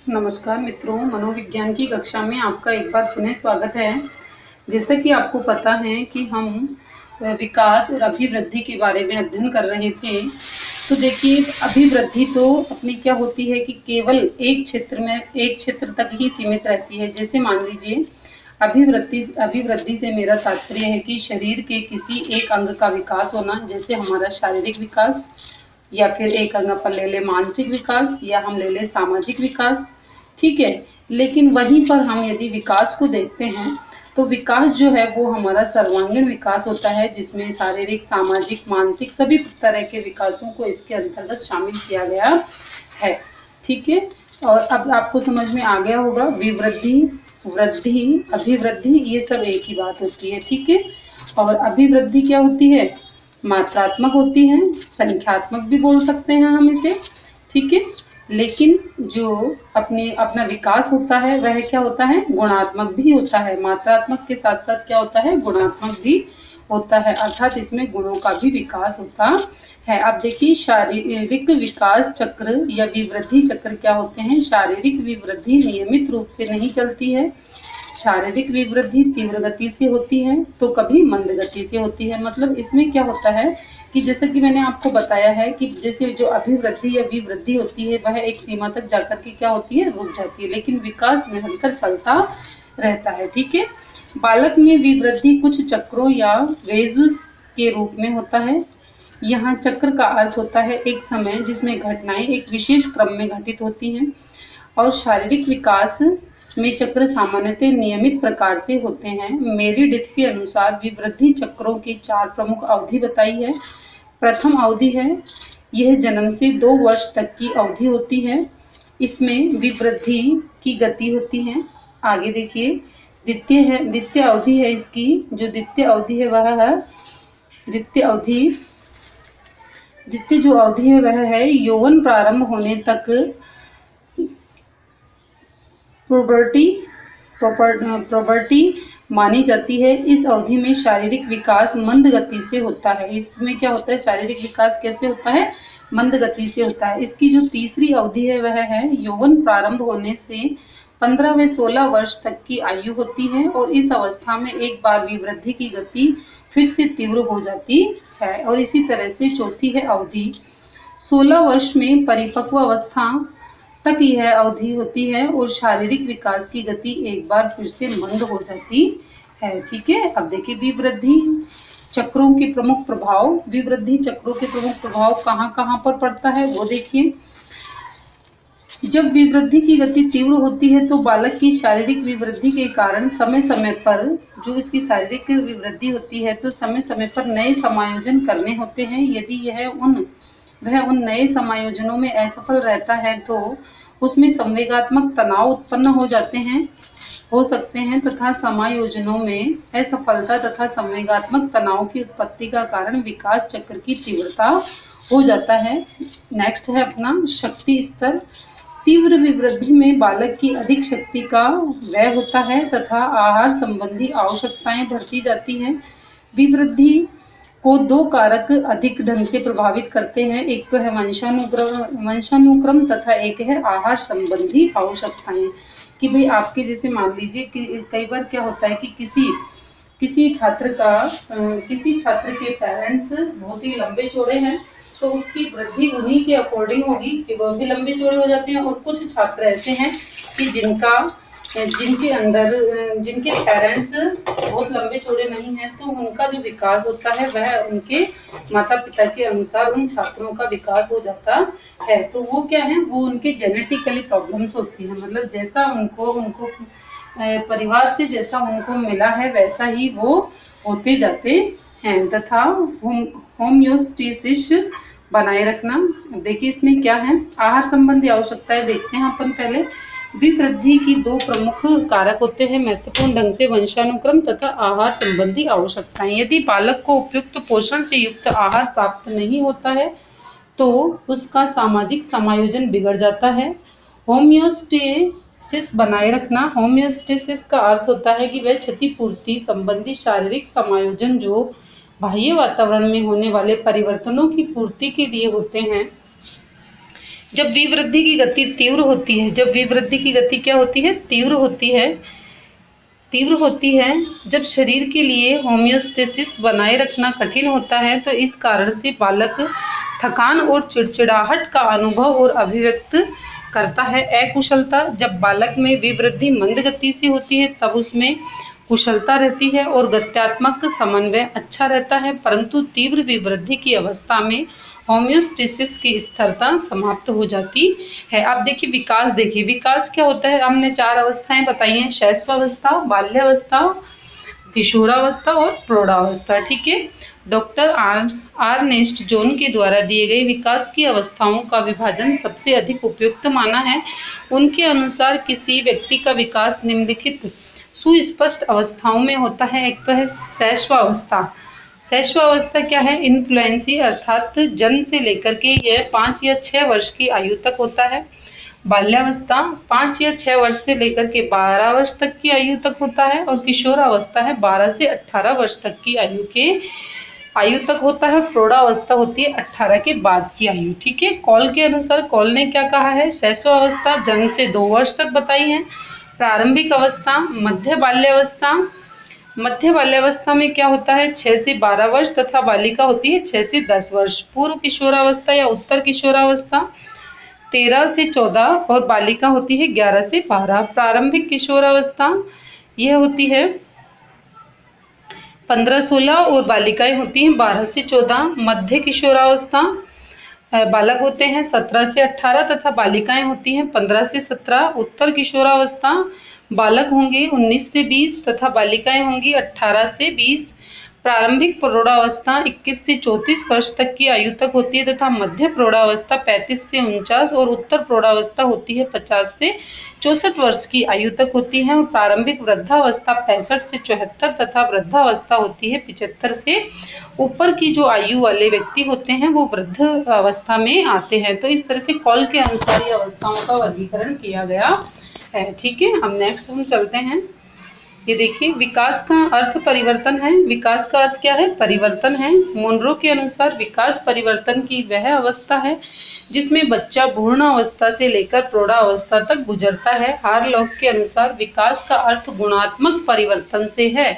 नमस्कार मित्रों, मनोविज्ञान की कक्षा में आपका एक बार पुनः स्वागत है। जैसा कि आपको पता है कि हम विकास और अभिवृद्धि के बारे में अध्ययन कर रहे थे। तो देखिए, अभिवृद्धि तो अपनी क्या होती है कि केवल एक क्षेत्र तक ही सीमित रहती है। जैसे मान लीजिए, अभिवृद्धि से मेरा तात्पर्य है कि शरीर के किसी एक अंग का विकास होना, जैसे हमारा शारीरिक विकास, या फिर एक अंग अपन ले ले मानसिक विकास, या हम ले ले सामाजिक विकास। ठीक है, लेकिन वहीं पर हम यदि विकास को देखते हैं तो विकास जो है वो हमारा सर्वांगीण विकास होता है, जिसमें शारीरिक, सामाजिक, मानसिक सभी तरह के विकासों को इसके अंतर्गत शामिल किया गया है। ठीक है, और अब आपको समझ में आ गया होगा, विवृद्धि, वृद्धि, अभिवृद्धि ये सब एक ही बात होती है। ठीक है, और अभिवृद्धि क्या होती है? मात्रात्मक होती है, संख्यात्मक भी बोल सकते हैं हम इसे। ठीक है, लेकिन जो अपना विकास होता है वह क्या होता है? गुणात्मक भी होता है। मात्रात्मक के साथ साथ क्या होता है? गुणात्मक भी होता है, अर्थात इसमें गुणों का भी विकास होता है। अब देखिए, शारीरिक विकास चक्र या विवृद्धि चक्र क्या होते हैं? शारीरिक विवृद्धि नियमित रूप से नहीं चलती है। शारीरिक विवृद्धि तीव्र गति से होती है तो कभी मंद गति से होती है। मतलब इसमें क्या होता है कि जैसे कि मैंने आपको बताया है कि जैसे जो अभिवृद्धि या विवृद्धि होती है वह एक सीमा तक जाकर के क्या होती है? रुक जाती है, लेकिन विकास निरंतर चलता रहता है। ठीक है, बालक में विवृद्धि कुछ चक्रों या वेव्स के रूप में होता है। यहाँ चक्र का अर्थ होता है एक समय जिसमें घटनाएं एक विशेष क्रम में घटित होती हैं, और शारीरिक विकास में चक्र सामान्यतः नियमित प्रकार से होते हैं। मेरिडिथ के अनुसार विवृद्धि चक्रों की 4 प्रमुख अवधि बताई है। प्रथम अवधि है, यह जन्म से 2 वर्ष तक की अवधि होती है। इसमें विवृद्धि की गति होती है। आगे देखिए, द्वितीय अवधि है इसकी, जो द्वितीय अवधि है वह है द्वितीय जो अवधि है वह है यौवन प्रारंभ होने तक प्रोबर्टी मानी जाती है। इस अवधि में शारीरिक विकास मंद गति से होता है। इसमें क्या होता है? शारीरिक विकास कैसे होता है? मंद गति से होता है। इसकी जो तीसरी अवधि है वह है यौवन प्रारंभ होने से 15 व 16 वर्ष तक की आयु होती है, और इस अवस्था में एक बार विवृद्धि की गति फिर से तीव्र हो जाती है। और इसी तरह से चौथी है अवधि 16 वर्ष में परिपक्व अवस्था तक यह अवधि होती है, और शारीरिक विकास की गति एक बार फिर से मंद हो जाती है। ठीक है, अब देखिए, विवृद्धि चक्रों के प्रमुख प्रभाव। विवृद्धि चक्रों के प्रमुख प्रभाव कहाँ कहाँ पर पड़ता है वो देखिए। जब विवृद्धि की गति तीव्र होती है तो बालक की शारीरिक विवृद्धि के कारण समय समय पर, जो इसकी शारीरिक विवृद्धि होती है तो समय समय पर नए समायोजन करने होते हैं। यदि वह उन नए समायोजनों में असफल रहता है तो उसमें संवेगात्मक तनाव उत्पन्न हो सकते हैं तथा समायोजनों में असफलता तथा संवेगात्मक तनाव की उत्पत्ति का कारण विकास चक्र की तीव्रता हो जाता है। नेक्स्ट है अपना शक्ति स्तर। तीव्र विवृद्धि में बालक की अधिक शक्ति का व्यय होता है तथा आहार संबंधी आवश्यकताएं बढ़ती जाती हैं। विवृद्धि को 2 कारक अधिक ढंग से प्रभावित करते हैं। एक तो है वंशानुक्रम तथा एक है आहार संबंधी आवश्यकताएं। कि भाई आपके जैसे मान लीजिए कि कई बार क्या होता है कि किसी छात्र के पेरेंट्स बहुत ही लंबे चौड़े हैं, तो उसकी वृद्धि उन्हीं के अकॉर्डिंग होगी कि वो भी लंबे चौड़े हो जाते हैं। और कुछ छात्र ऐसे हैं कि जिनके पेरेंट्स बहुत लंबे चौड़े नहीं हैं, तो उनका जो विकास होता है वह उनके माता पिता के अनुसार उन छात्रों का विकास हो जाता है। तो वो क्या है, वो उनके जेनेटिकली प्रॉब्लम्स होती हैं। मतलब जैसा उनको परिवार से जैसा उनको मिला है वैसा ही वो होते जाते हैं। तथा होम्योस्टेसिस बनाए रखना। देखिए इसमें क्या है, आहार संबंधी आवश्यकताएं देखते हैं अपन पहले। विवृद्धि की 2 प्रमुख कारक होते हैं महत्वपूर्ण ढंग से, वंशानुक्रम तथा आहार संबंधी आवश्यकताएं। यदि बालक को उपयुक्त पोषण से युक्त आहार प्राप्त नहीं होता है तो उसका सामाजिक समायोजन बिगड़ जाता है। होम्योस्टेसिस बनाए रखना। होम्योस्टेसिस का अर्थ होता है कि वह क्षतिपूर्ति संबंधी शारीरिक समायोजन जो बाह्य वातावरण में होने वाले परिवर्तनों की पूर्ति के लिए होते हैं। जब विवृद्धि की गति तीव्र होती है, जब विवृद्धि की गति क्या होती है? तीव्र होती है, तीव्र होती है। जब शरीर के लिए होम्योस्टेसिस बनाए रखना कठिन होता है, तो इस कारण से बालक थकान और चिड़चिड़ाहट का अनुभव और अभिव्यक्त करता है। अकुशलता, जब बालक में विवृद्धि मंद गति से होती है तब उसमें कुशलता रहती है और गत्यात्मक समन्वय अच्छा रहता है, परंतु तीव्र विवृद्धि की अवस्था में होम्योस्टेसिस की स्थिरता समाप्त हो जाती है। अब देखिए विकास, देखिए विकास क्या होता है? हमने 4 अवस्थाएं बताई हैं, शैशवावस्था, बाल्यावस्था, किशोरावस्था और प्रौढ़ावस्था। ठीक है, डॉक्टर आर्नेस्ट जॉन के द्वारा दिए गए विकास की अवस्थाओं का विभाजन सबसे अधिक उपयुक्त माना है। उनके अनुसार किसी व्यक्ति का विकास निम्नलिखित सुस्पष्ट अवस्थाओं में होता है। एक तो है शैशवावस्था। शैशवावस्था क्या है? इन्फ्लुएंसी, अर्थात जन्म से लेकर के यह 5 या 6 वर्ष की आयु तक होता है। बाल्यावस्था 5 या 6 वर्ष से लेकर के 12 वर्ष तक की आयु तक होता है। और किशोरावस्था है 12 से 18 वर्ष तक की आयु तक होता है। प्रौढ़ावस्था होती है 18 के बाद की आयु। ठीक है, कॉल के अनुसार कॉल ने क्या कहा है? शैशवावस्था जन्म से 2 वर्ष तक बताई है। प्रारंभिक अवस्था, मध्य बाल्यावस्था, मध्य बाल्यावस्था में क्या होता है? 6 से 12 वर्ष, तथा बालिका होती है 6 से 10 वर्ष। पूर्व किशोरावस्था या उत्तर किशोरावस्था 13 से 14 और बालिका होती है 11 से 12। प्रारंभिक किशोरावस्था यह होती है 15-16 और बालिकाएं होती हैं 12 से 14। मध्य किशोरावस्था बालक होते हैं 17 से 18 तथा बालिकाएं होती हैं 15 से 17। उत्तर किशोरावस्था बालक होंगे 19 से 20 तथा बालिकाएं होंगी 18 से 20। प्रारंभिक प्रौढ़ावस्था 21 से 34 वर्ष तक की आयु तक होती है तथा मध्य प्रौढ़ावस्था 35 से 49 और उत्तर प्रौढ़ावस्था होती है 50 से 64 वर्ष की आयु तक होती है। और प्रारंभिक वृद्धावस्था 65 से 74 तथा वृद्धावस्था होती है 75 से ऊपर की जो आयु वाले व्यक्ति होते हैं वो वृद्ध अवस्था में आते हैं। तो इस तरह से कॉल के अनुसार ये अवस्थाओं का वर्गीकरण किया गया है। ठीक है, अब नेक्स्ट हम चलते हैं। ये देखिए विकास का अर्थ परिवर्तन है। विकास का अर्थ क्या है? परिवर्तन है। मोनरो के अनुसार विकास परिवर्तन की वह अवस्था है जिसमें बच्चा भ्रूण अवस्था से लेकर प्रौढ़ावस्था तक गुजरता है। हारलॉक के अनुसार विकास का अर्थ गुणात्मक परिवर्तन से है।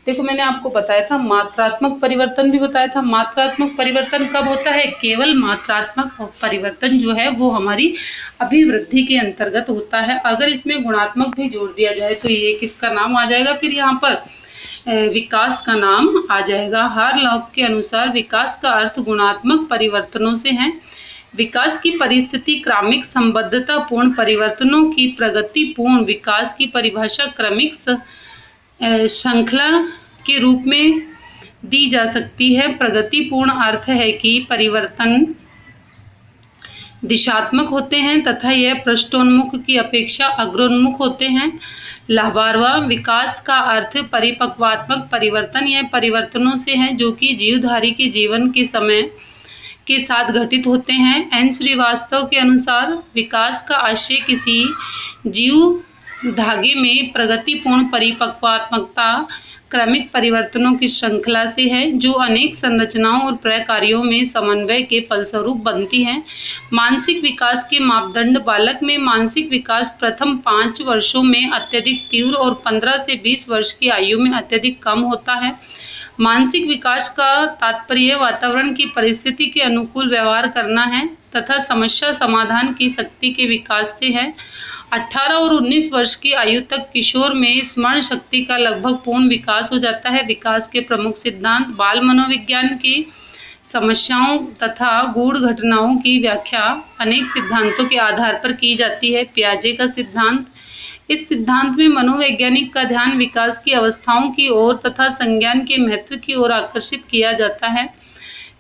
देखो मैंने आपको बताया था, मात्रात्मक परिवर्तन भी बताया था। मात्रात्मक परिवर्तन कब होता है? केवल मात्रात्मक परिवर्तन जो है वो हमारी अभिवृद्धि के अंतर्गत होता है। अगर इसमें गुणात्मक भी जोड़ दिया जाए तो ये किसका नाम आ जाएगा? फिर यहाँ पर विकास का नाम आ जाएगा। हारलॉक के अनुसार विकास का अर्थ गुणात्मक परिवर्तनों से है। विकास की परिस्थिति क्रमिक संबद्धता पूर्ण परिवर्तनों की प्रगतिपूर्ण विकास की परिभाषा क्रमिक श्रृंखला के रूप में दी जा सकती है। प्रगतिपूर्ण अर्थ है कि परिवर्तन दिशात्मक होते हैं तथा यह पृष्ठोन्मुख की अपेक्षा अग्रोन्मुख होते हैं। लाबारवा विकास का अर्थ परिपक्वात्मक परिवर्तन यह परिवर्तनों से है जो कि जीवधारी के जीवन के समय के साथ घटित होते हैं। एन श्रीवास्तव के अनुसार विकास का आशय किसी जीव धागे में प्रगतिपूर्ण परिपक्वात्मकता क्रमिक परिवर्तनों की श्रृंखला से है जो अनेक संरचनाओं और प्रक्रियाओं में समन्वय के फलस्वरूप बनती है। मानसिक विकास के मापदंड बालक में मानसिक विकास प्रथम 5 वर्षों में अत्यधिक तीव्र और 15 से 20 वर्ष की आयु में अत्यधिक कम होता है। मानसिक विकास का तात्पर्य वातावरण की परिस्थिति के अनुकूल व्यवहार करना है तथा समस्या समाधान की शक्ति के विकास से है। 18 और 19 वर्ष की आयु तक किशोर में स्मरण शक्ति का लगभग पूर्ण विकास हो जाता है। विकास के प्रमुख सिद्धांत बाल मनोविज्ञान की समस्याओं तथा गूढ़ घटनाओं की व्याख्या अनेक सिद्धांतों के आधार पर की जाती है। पियाजे का सिद्धांत, इस सिद्धांत में मनोवैज्ञानिक का ध्यान विकास की अवस्थाओं की ओर तथा संज्ञान के महत्व की ओर आकर्षित किया जाता है।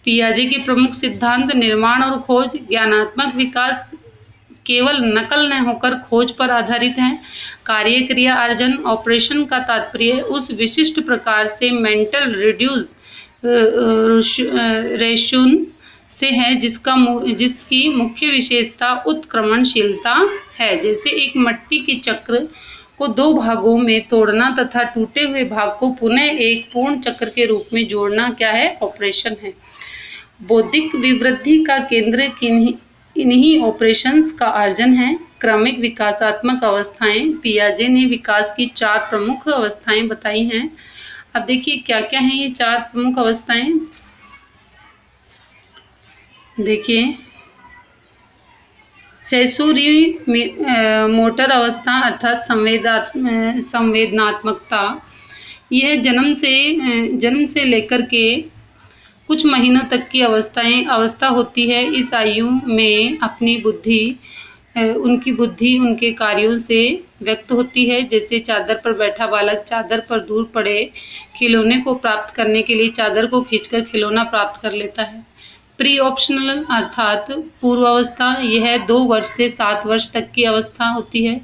पियाजे के प्रमुख सिद्धांत निर्माण और खोज, ज्ञानात्मक विकास केवल नकल न होकर खोज पर आधारित है। कार्य क्रिया अर्जन ऑपरेशन का तात्पर्य उस विशिष्ट प्रकार से मेंटल रिड्यूस रेशन से है जिसकी मुख्य विशेषता उत्क्रमणशीलता है। जैसे एक मट्टी के चक्र को 2 भागों में तोड़ना तथा टूटे हुए भाग को पुनः एक पूर्ण चक्र के रूप में जोड़ना क्या है? ऑपरेशन है। बौद्धिक विवृद्धि का केंद्र इन्हीं ऑपरेशंस का अर्जन है क्रमिक विकासात्मक अवस्थाएं। पियाजे ने विकास की 4 प्रमुख अवस्थाएं बताई हैं। अब देखिए क्या क्या हैं ये 4 प्रमुख अवस्थाएं। देखिए, सेंसोरी मोटर अवस्था अर्थात संवेदनात्मकता, यह जन्म से लेकर के कुछ महीनों तक की अवस्था होती है। इस आयु में उनकी बुद्धि उनके कार्यों से व्यक्त होती है। जैसे चादर पर बैठा बालक चादर पर दूर पड़े खिलौने को प्राप्त करने के लिए चादर को खींचकर खिलौना प्राप्त कर लेता है। प्री ऑप्शनल अर्थात पूर्वावस्था, यह 2 वर्ष से 7 वर्ष तक की अवस्था होती है।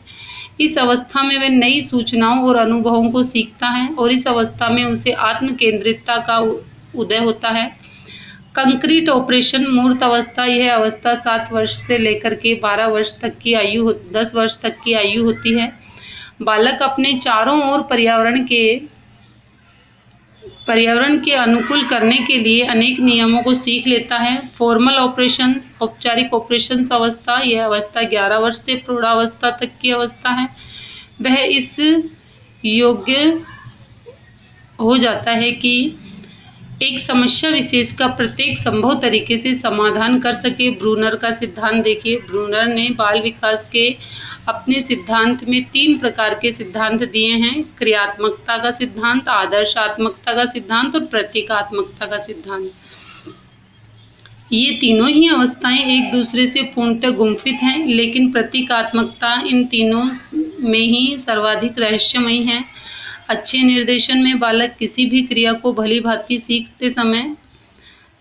इस अवस्था में वह नई सूचनाओं और अनुभवों को सीखता है और इस अवस्था में उसे आत्म केंद्रितता का उदय होता है। कंक्रीट ऑपरेशन मूर्त अवस्था, यह अवस्था 7 वर्ष से लेकर के 10 वर्ष तक की आयु होती है। बालक अपने चारों ओर पर्यावरण के अनुकूल करने के लिए अनेक नियमों को सीख लेता है। फॉर्मल ऑपरेशंस, औपचारिक ऑपरेशंस अवस्था, यह अवस्था 11 वर्ष से प्रौढ़ावस्था तक की अवस्था है। वह इस योग्य हो जाता है कि एक समस्या विशेष का प्रत्येक संभव तरीके से समाधान कर सके। ब्रूनर का सिद्धांत देखिए, ब्रूनर ने बाल विकास के अपने सिद्धांत में 3 प्रकार के सिद्धांत दिए हैं। क्रियात्मकता का सिद्धांत, आदर्शात्मकता का सिद्धांत और प्रतीकात्मकता का सिद्धांत। ये तीनों ही अवस्थाएं एक दूसरे से पूर्णतः गुम्फित हैं, लेकिन प्रतीकात्मकता इन तीनों में ही सर्वाधिक रहस्यमयी है। अच्छे निर्देशन में बालक किसी भी क्रिया को भली भांति सीखते समय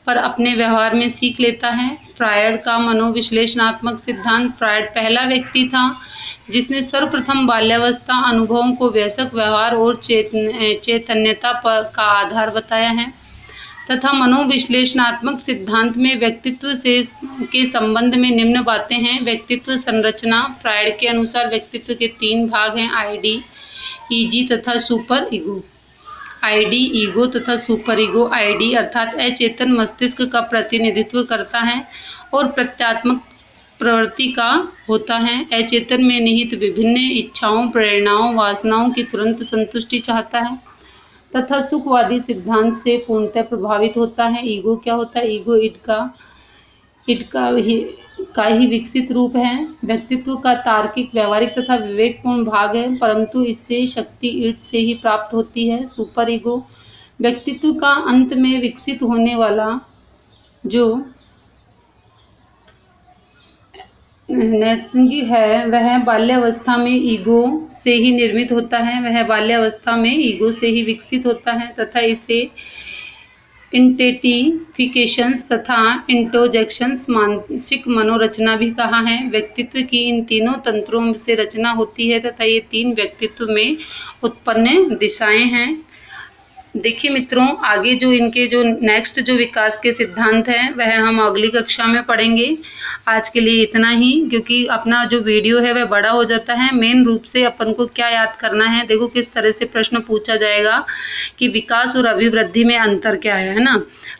पर अपने व्यवहार में सीख लेता है। फ्रायड का मनोविश्लेषणात्मक सिद्धांत, फ्रायड पहला व्यक्ति था जिसने सर्वप्रथम बाल्यावस्था अनुभवों को वयस्क व्यवहार और चैतन्यता का आधार बताया है तथा मनोविश्लेषणात्मक सिद्धांत में व्यक्तित्व के संबंध में निम्न बातें हैं। व्यक्तित्व संरचना, फ्रायड के अनुसार व्यक्तित्व के 3 भाग हैं, आईडी, ईजी तथा सुपर ईगो। आईडी, ईगो तथा सुपर ईगो। आईडी अर्थात अचेतन मस्तिष्क का प्रतिनिधित्व करता है और प्रत्यात्मक प्रवृत्ति का होता है। अचेतन में निहित विभिन्न इच्छाओं, प्रेरणाओं, वासनाओं की तुरंत संतुष्टि चाहता है तथा सुखवादी सिद्धांत से पूर्णतः प्रभावित होता है। ईगो क्या होता है? ईगो इड का ही विकसित रूप है। व्यक्तित्व का तार्किक, व्यवहारिक तथा विवेकपूर्ण भाग है, परंतु इससे शक्ति ईड से ही प्राप्त होती है। सुपर ईगो व्यक्तित्व का अंत में विकसित होने वाला जो नैसर्गिक है, वह बाल्यावस्था में ईगो से ही निर्मित होता है। वह बाल्यावस्था में ईगो से ही विकसित होता है तथा इसे इंटेटिफिकेशंस तथा इंट्रोजेक्शंस मानसिक मनोरचना भी कहा है। व्यक्तित्व की इन तीनों तंत्रों से रचना होती है तथा ये 3 व्यक्तित्व में उत्पन्न दिशाएं हैं। देखिए मित्रों, आगे जो इनके जो नेक्स्ट जो विकास के सिद्धांत हैं वह हम अगली कक्षा में पढ़ेंगे। आज के लिए इतना ही, क्योंकि अपना जो वीडियो है वह बड़ा हो जाता है। मेन रूप से अपन को क्या याद करना है, देखो किस तरह से प्रश्न पूछा जाएगा कि विकास और अभिवृद्धि में अंतर क्या है ना।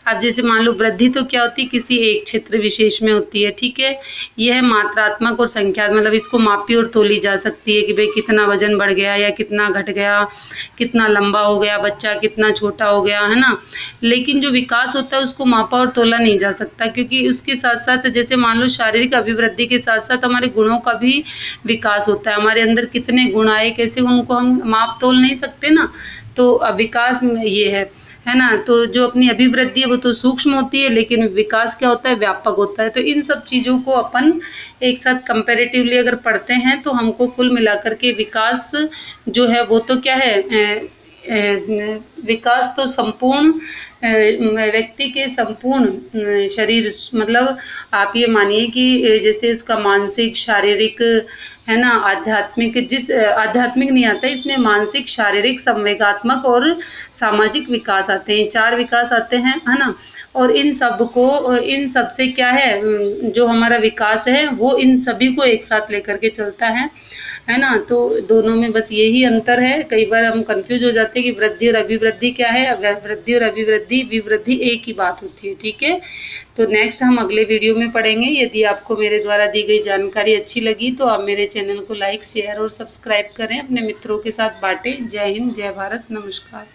अब जैसे मान लो वृद्धि तो क्या होती है, किसी एक क्षेत्र विशेष में होती है, ठीक है। यह मात्रात्मक और संख्यात्मक, मतलब इसको मापी और तोली जा सकती है कि भाई कितना वजन बढ़ गया या कितना घट गया, कितना लंबा हो गया बच्चा, कितना छोटा हो गया, है ना। लेकिन जो विकास होता है उसको मापा और तोला नहीं जा सकता, क्योंकि उसके साथ साथ जैसे मान लो शारीरिक अभिवृद्धि के साथ साथ हमारे गुणों का भी विकास होता है। हमारे अंदर कितने गुण आए, कैसे, उनको हम माप तोल नहीं सकते ना। तो विकास ये है ना। तो जो अपनी अभिवृद्धि है वो तो सूक्ष्म होती है, लेकिन विकास क्या होता है, व्यापक होता है। तो इन सब चीज़ों को अपन एक साथ कंपैरेटिवली अगर पढ़ते हैं तो हमको कुल मिलाकर के विकास जो है वो तो क्या है, विकास तो संपूर्ण व्यक्ति के संपूर्ण शरीर, मतलब आप ये मानिए कि जैसे इसका मानसिक, शारीरिक, है ना, आध्यात्मिक, आध्यात्मिक नहीं आता है इसमें, मानसिक, शारीरिक, संवेगात्मक और सामाजिक विकास आते हैं। 4 विकास आते हैं, है ना। और इन सब से क्या है, जो हमारा विकास है वो इन सभी को एक साथ लेकर के चलता है ना। तो दोनों में बस यही अंतर है। कई बार हम कंफ्यूज हो जाते हैं कि वृद्धि और अभिवृद्धि क्या है। वृद्धि और अभिवृद्धि, विवृद्धि एक ही बात होती है, ठीक है। तो नेक्स्ट हम अगले वीडियो में पढ़ेंगे। यदि आपको मेरे द्वारा दी गई जानकारी अच्छी लगी तो आप मेरे चैनल को लाइक, शेयर और सब्सक्राइब करें, अपने मित्रों के साथ बांटें। जय हिंद, जय भारत, नमस्कार।